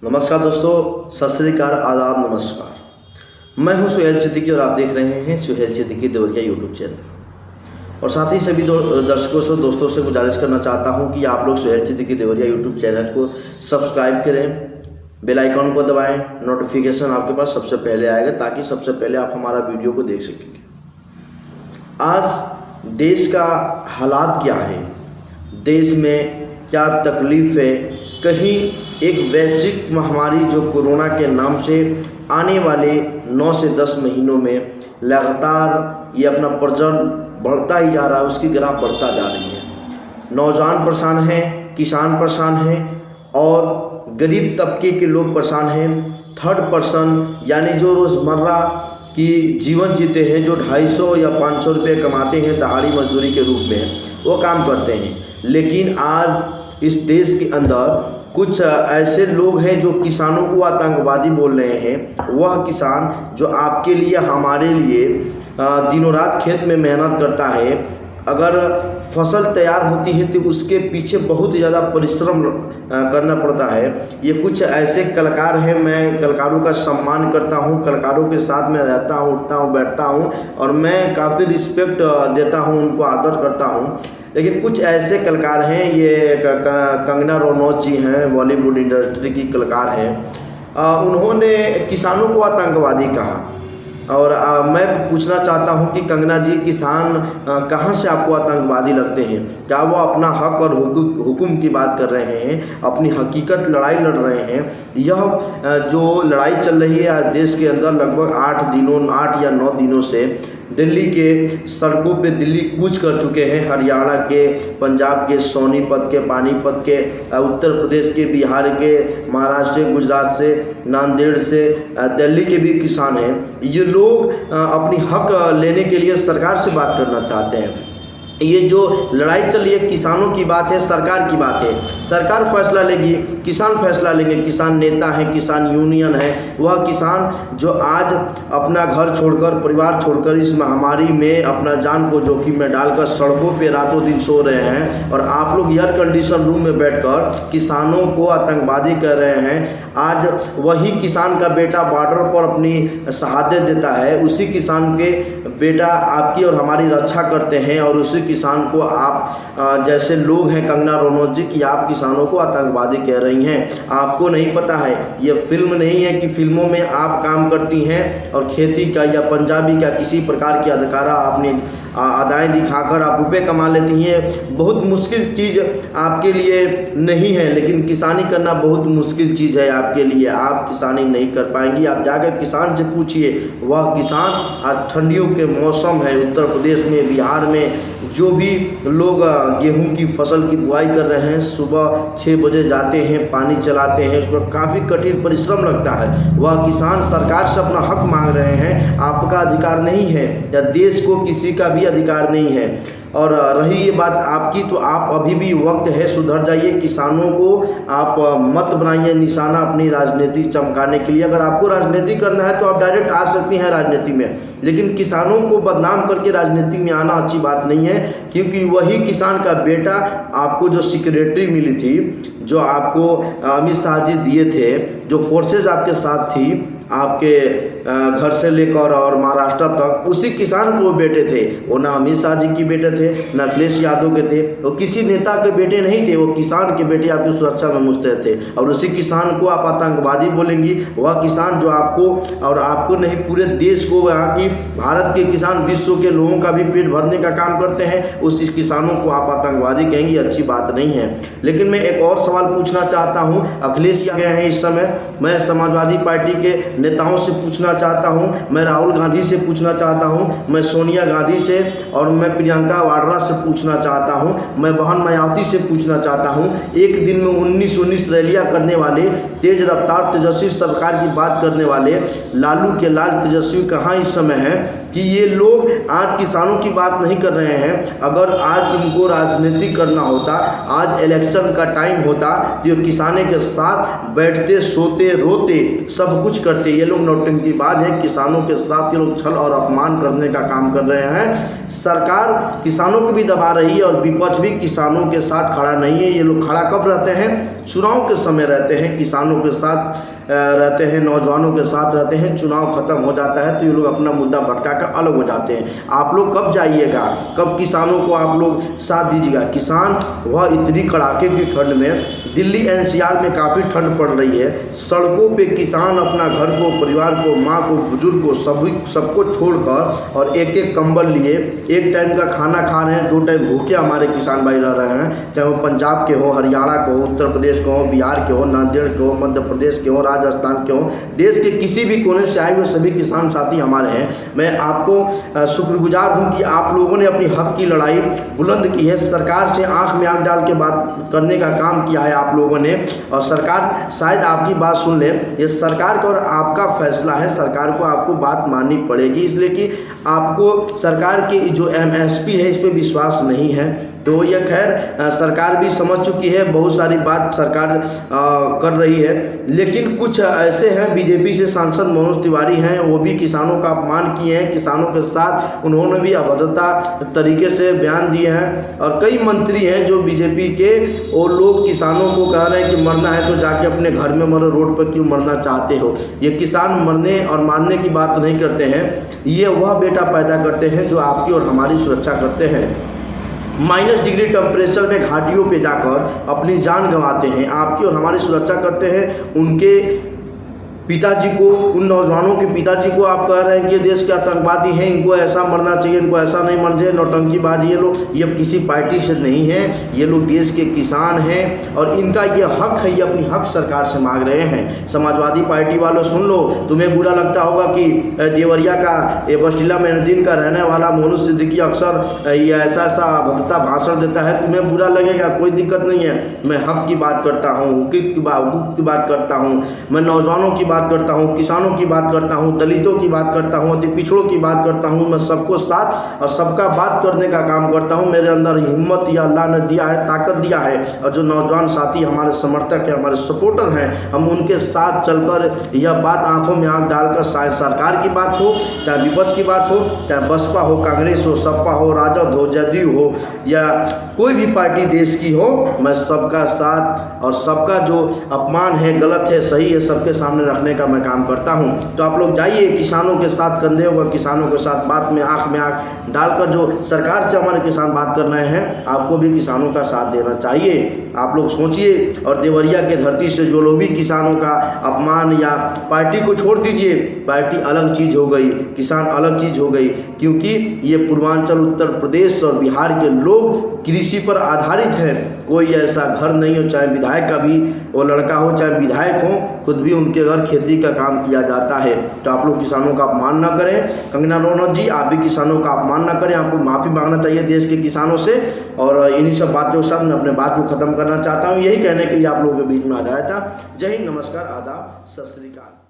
नमस्कार दोस्तों, सत श्री अकाल, आदाब, नमस्कार। मैं हूं सुहेल सिद्दीकी और आप देख रहे हैं सुहेल सिद्दीकी देवरिया यूट्यूब चैनल। और साथ ही सभी दर्शकों से दोस्तों से गुजारिश करना चाहता हूं कि आप लोग सुहेल सिद्दीकी देवरिया यूट्यूब चैनल को सब्सक्राइब करें, बेल आइकॉन को दबाएं, नोटिफिकेशन आपके पास सबसे पहले आएगा ताकि सबसे पहले आप हमारा वीडियो को देख सकेंगे। आज देश का हालात क्या है, देश में क्या तकलीफ है, कहीं एक वैश्विक महामारी जो कोरोना के नाम से आने वाले 9 से 10 महीनों में लगातार ये अपना प्रचलन बढ़ता ही जा रहा है, उसकी ग्राफ बढ़ता जा रही है। नौजवान परेशान हैं, किसान परेशान हैं और गरीब तबके के लोग परेशान हैं। थर्ड पर्सन यानी जो रोज़मर्रा की जीवन जीते हैं, जो 250 या 500 रुपये कमाते हैं दिहाड़ी मजदूरी के रूप में, वो काम करते हैं। लेकिन आज इस देश के अंदर कुछ ऐसे लोग हैं जो किसानों को आतंकवादी बोल रहे हैं। वह किसान जो आपके लिए, हमारे लिए दिनों रात खेत में मेहनत करता है, अगर फसल तैयार होती है तो उसके पीछे बहुत ज़्यादा परिश्रम करना पड़ता है। ये कुछ ऐसे कलाकार हैं, मैं कलाकारों का सम्मान करता हूँ, कलाकारों के साथ में रहता हूँ, उठता हूँ, बैठता हूँ और मैं काफ़ी रिस्पेक्ट देता हूँ, उनको आदर करता हूँ। लेकिन कुछ ऐसे कलाकार हैं, ये कंगना रनौत जी हैं, बॉलीवुड इंडस्ट्री की कलाकार हैं, उन्होंने किसानों को आतंकवादी कहा। और मैं पूछना चाहता हूं कि कंगना जी, किसान कहां से आपको आतंकवादी लगते हैं? क्या वो अपना हक और हुक्म की बात कर रहे हैं, अपनी हकीकत लड़ाई लड़ रहे हैं? यह जो लड़ाई चल रही है आज देश के अंदर, लगभग 8 या 9 दिनों से दिल्ली के सड़कों पे दिल्ली कूच कर चुके हैं। हरियाणा के, पंजाब के, सोनीपत के, पानीपत के, उत्तर प्रदेश के, बिहार के, महाराष्ट्र से, गुजरात से, नांदेड़ से, दिल्ली के भी किसान हैं। ये लोग अपनी हक लेने के लिए सरकार से बात करना चाहते हैं। ये जो लड़ाई चल रही है किसानों की बात है, सरकार की बात है। सरकार फैसला लेगी, किसान फैसला लेंगे। किसान नेता है, किसान यूनियन है, वह किसान जो आज अपना घर छोड़कर, परिवार छोड़कर इस महामारी में अपना जान को जोखिम में डालकर सड़कों पे रातों दिन सो रहे हैं और आप लोग एयर कंडीशन रूम में बैठकर किसानों को आतंकवादी कह रहे हैं। आज वही किसान का बेटा बॉर्डर पर अपनी शहादत देता है, उसी किसान के बेटा आपकी और हमारी रक्षा करते हैं और उसी किसान को आप जैसे लोग हैं कंगना रनौत जी की, आप किसानों को आतंकवादी कह रही हैं। आपको नहीं पता है, ये फिल्म नहीं है कि फिल्मों में आप काम करती हैं और खेती का या पंजाबी का किसी प्रकार की अदाकारा आपने अदाएँ दिखाकर आप रुपये कमा लेती हैं। बहुत मुश्किल चीज़ आपके लिए नहीं है, लेकिन किसानी करना बहुत मुश्किल चीज़ है आपके लिए। आप किसानी नहीं कर पाएंगी। आप जाकर किसान से पूछिए, वह किसान आज ठंडियों के मौसम है, उत्तर प्रदेश में, बिहार में जो भी लोग गेहूं की फसल की बुआई कर रहे हैं, सुबह 6 बजे जाते हैं, पानी चलाते हैं, उस पर काफ़ी कठिन परिश्रम लगता है। वह किसान सरकार से अपना हक मांग रहे हैं। आपका अधिकार नहीं है या देश को किसी का भी अधिकार नहीं है। और रही ये बात आपकी, तो आप अभी भी वक्त है, सुधर जाइए। किसानों को आप मत बनाइए निशाना अपनी राजनीति चमकाने के लिए। अगर आपको राजनीति करना है तो आप डायरेक्ट आ सकती हैं राजनीति में, लेकिन किसानों को बदनाम करके राजनीति में आना अच्छी बात नहीं है, क्योंकि वही किसान का बेटा आपको जो सिक्योरिटी मिली थी, जो आपको अमित शाह जी दिए थे, जो फोर्सेज आपके साथ थी, आपके घर से लेकर और महाराष्ट्र तक, उसी किसान को बेटे थे। वो ना अमित शाह जी के बेटे थे, ना अखिलेश यादव के थे, वो किसी नेता के बेटे नहीं थे, वो किसान के बेटे आपकी सुरक्षा में मुस्तैद थे। और उसी किसान को आप आतंकवादी बोलेंगी? वह किसान जो आपको और आपको नहीं, पूरे देश को, यहाँ की भारत के किसान विश्व के लोगों का भी पेट भरने का काम करते हैं, उस किसानों को आप आतंकवादी कहेंगी? अच्छी बात नहीं है। लेकिन मैं एक और सवाल पूछना चाहता हूँ। अखिलेश गए हैं इस समय, मैं समाजवादी पार्टी के नेताओं से पूछना चाहता हूं, मैं राहुल गांधी से पूछना चाहता हूं, मैं सोनिया गांधी से और मैं प्रियंका वाड्रा से पूछना चाहता हूं, मैं बहन मायावती से पूछना चाहता हूं। एक दिन में 19 रैलियां करने वाले, तेज रफ्तार तेजस्वी सरकार की बात करने वाले लालू के लाल तेजस्वी कहाँ इस समय हैं कि ये लोग आज किसानों की बात नहीं कर रहे हैं? अगर आज इनको राजनीति करना होता, आज इलेक्शन का टाइम होता, तो किसानों के साथ बैठते, सोते, रोते, सब कुछ करते। ये लोग नौटंकीबाज हैं, किसानों के साथ ये लोग छल और अपमान करने का काम कर रहे हैं। सरकार किसानों को भी दबा रही है और विपक्ष भी किसानों के साथ खड़ा नहीं है। ये लोग खड़ा कब रहते हैं? चुनाव के समय रहते हैं, किसानों के साथ रहते हैं, नौजवानों के साथ रहते हैं, चुनाव खत्म हो जाता है तो ये लोग अपना मुद्दा भटका कर अलग हो जाते हैं। आप लोग कब जाइएगा, कब किसानों को आप लोग साथ दीजिएगा? किसान वह इतनी कड़ाके की ठंड में, दिल्ली एनसीआर में काफ़ी ठंड पड़ रही है, सड़कों पे किसान अपना घर को, परिवार को, माँ को, बुजुर्ग को, सबको छोड़कर और एक एक कंबल लिए एक टाइम का खाना खा रहे हैं, 2 टाइम भूखे हमारे किसान भाई रह रहे हैं, चाहे वो पंजाब के हो, हरियाणा के हो, उत्तर प्रदेश के हो, बिहार के हो, नांदेड़ के हो, मध्य प्रदेश के हो, राजस्थान के हो, देश के किसी भी कोने से आए हुए सभी किसान साथी हमारे हैं। मैं आपको शुक्रगुजार हूं कि आप लोगों ने अपनी हक की लड़ाई बुलंद की है, सरकार से आंख में आंख डाल के बात करने का काम किया है आप लोगों ने, और सरकार शायद आपकी बात सुन ले। ये सरकार का और आपका फैसला है, सरकार को आपको बात माननी पड़ेगी, इसलिए कि आपको सरकार की जो MSP है इस पर विश्वास नहीं है। तो ये खैर सरकार भी समझ चुकी है, बहुत सारी बात सरकार कर रही है, लेकिन कुछ ऐसे हैं, बीजेपी से सांसद मनोज तिवारी हैं, वो भी किसानों का अपमान किए हैं, किसानों के साथ उन्होंने भी अभद्रता तरीके से बयान दिए हैं। और कई मंत्री हैं जो बीजेपी के, और लोग किसानों को कह रहे हैं कि मरना है तो जाके अपने घर में मरो, रोड पर क्यों मरना चाहते हो। ये किसान मरने और मारने की बात नहीं करते हैं, ये वह बेटा पैदा करते हैं जो आपकी और हमारी सुरक्षा करते हैं। -डिग्री टेम्परेचर में घाटियों पे जाकर अपनी जान गंवाते हैं, आपकी और हमारी सुरक्षा करते हैं। उनके पिताजी को, उन नौजवानों के पिताजी को आप कह रहे हैं कि देश के आतंकवादी हैं, इनको ऐसा मरना चाहिए, इनको ऐसा नहीं मरना चाहिए, नौटंकीबाज ये लोग। ये किसी पार्टी से नहीं है, ये लोग देश के किसान हैं और इनका ये हक है, ये अपनी हक सरकार से मांग रहे हैं। समाजवादी पार्टी वालों सुन लो, तुम्हें बुरा लगता होगा कि देवरिया का, बस्टिला मेहनदीन का रहने वाला मोनू सिद्दीकी अक्सर ये ऐसा अभद्रता भाषण देता है, तुम्हें बुरा लगेगा, कोई दिक्कत नहीं है। मैं हक की बात करता हूँ, हुकूक की बात करता हूँ, मैं नौजवानों की बात करता हूँ, किसानों की बात करता हूँ, दलितों की बात करता हूँ, अति पिछड़ों की बात करता हूँ। मैं सबको साथ और सबका बात करने का काम करता हूँ। मेरे अंदर हिम्मत या अल्लाह ने दिया है, ताकत दिया है, और जो नौजवान साथी हमारे समर्थक हैं, हमारे सपोर्टर हैं, हम उनके साथ चलकर यह बात आंखों में आंख डालकर, चाहे सरकार की बात हो, चाहे विपक्ष की बात हो, चाहे बसपा हो, कांग्रेस हो, सपा हो, राजद हो, जदयू हो, या कोई भी पार्टी देश की हो, मैं सबका साथ और सबका जो अपमान है, गलत है, सही है, सबके सामने रखने का मैं काम करता हूं। तो आप लोग जाइए, किसानों के साथ कंधे होकर, किसानों के साथ बात में आंख डालकर, जो सरकार से हमारे किसान बात कर रहे हैं, आपको भी किसानों का साथ देना चाहिए। आप लोग सोचिए, और देवरिया के धरती से जो लोग भी किसानों का अपमान, या पार्टी को छोड़ दीजिए, पार्टी अलग चीज़ हो गई, किसान अलग चीज़ हो गई, क्योंकि ये पूर्वांचल, उत्तर प्रदेश और बिहार के लोग कृषि पर आधारित हैं। कोई ऐसा घर नहीं हो, चाहे विधायक का भी वो लड़का हो, चाहे विधायक हो, खुद भी उनके घर खेती का काम किया जाता है। तो आप लोग किसानों का अपमान ना करें। कंगना रनौत जी, आप भी किसानों का अपमान ना करें, आपको माफ़ी मांगना चाहिए देश के किसानों से। और इन्हीं सब बातों के साथ मैं अपने बात को ख़त्म करना चाहता हूँ। यही कहने के लिए आप लोगों के बीच में आ जाया था। जय हिंद, नमस्कार, आदाब, सत श्री अकाल।